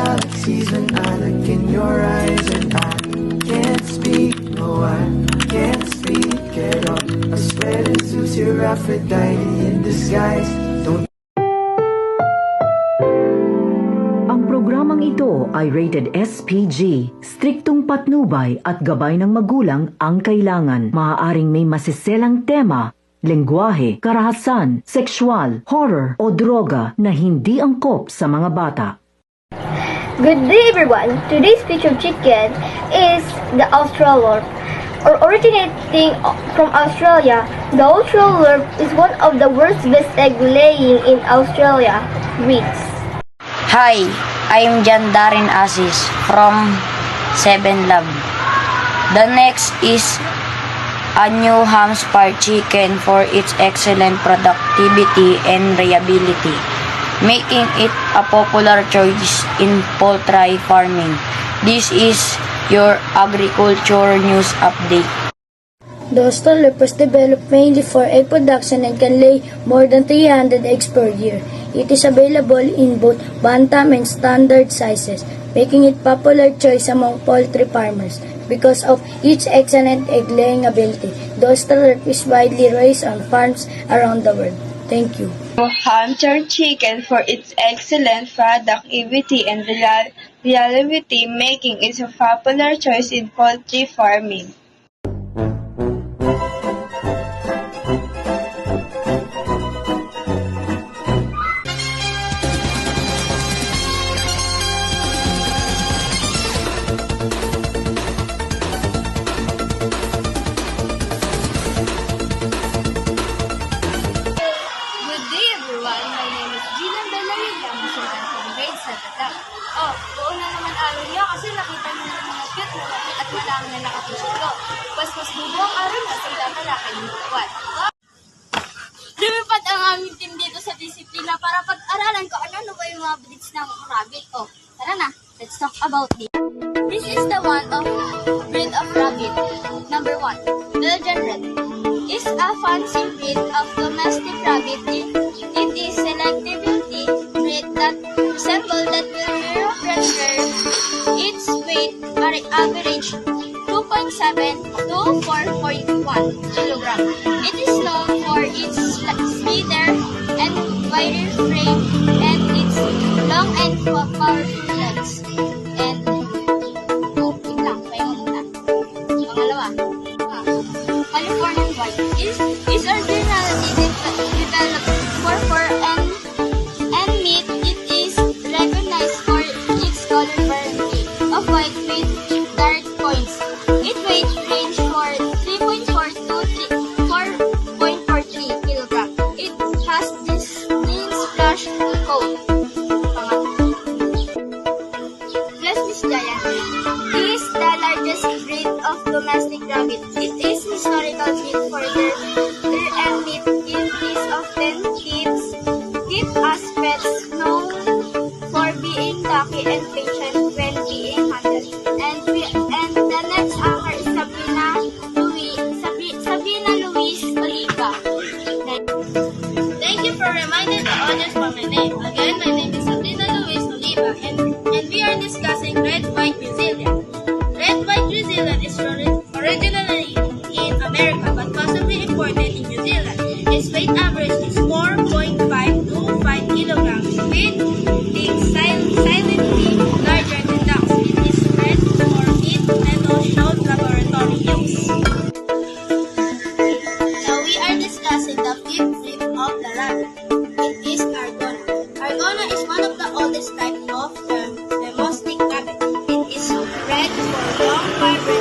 galaxies when I look in your eyes, and I can't speak, no, I can't speak at all. I swear this is your Aphrodite in disguise. Don't. Ang programang ito ay rated SPG. Striktong patnubay at gabay ng magulang ang kailangan. Maaaring may masiselang tema, lengguwahe, karahasan, sexual, horror o droga na hindi angkop sa mga bata. Good day everyone! Today's featured chicken is the Austral Lorp. Originating from Australia, the Austral Lorp is one of the world's best egg laying in Australia breeds. Hi, I'm Jan Darin Asis from 7 Lab. The next is a New Hampshire chicken for its excellent productivity and reliability, making it a popular choice in poultry farming. This is your agriculture news update. The Austral Lorp was developed mainly for egg production and can lay more than 300 eggs per year. It is available in both bantam and standard sizes, making it popular choice among poultry farmers because of its excellent egg-laying ability. The Austral Lorp is widely raised on farms around the world. Thank you. New Hampshire chicken for its excellent productivity and reliability, making it a popular choice in poultry farming. Buo na naman araw niya kasi nakita niyo ng mga cute na natin at malang na nakatisyon ko. Mas bubo ang araw na sa tatalakay ng buwan. Lumipad ang aming team dito sa disiplina para pag-aralan ko ano ba yung mga breeds ng rabbit. Tara na, let's talk about this. This is the one of breed of rabbit. Number 1, Belgian Red. Is a fancy breed of domestic rabbit. It is selectively breed that resemble that will European rare. Its weight average 2.7 to 4.1 kilogram. It is known for its slighter and wider frame and its long and powerful legs. And wait lang, pahinga muna. Pangalawa, Californian White is originally developed for fur and meat. It is recognized for its color variety of white with dark points. Its weight range for 3.4 to 4.43 kilogram. It has this thin splash coat. Glasgow Giant is the largest breed of domestic rabbit. It is historical breed for their and meat. It is often kept as pets, known for being lucky and patient when being handled. And the next anchor is Sabina Luis Oliva. Thank you for reminding the audience for my name. Again, my name is Sabina Luis Oliva, and we are discussing red-white New Zealand. Red-white New Zealand is originally in America, but possibly imported in New Zealand. Its weight average is 4.5 to 5 kilograms, with being silently larger than ducks. It is bred for meat and showed laboratory use. Now we are discussing the fifth breed of the rabbit. It is Argona. Argona is one of the oldest type of the domestic rabbit. It is bred for long, vibrant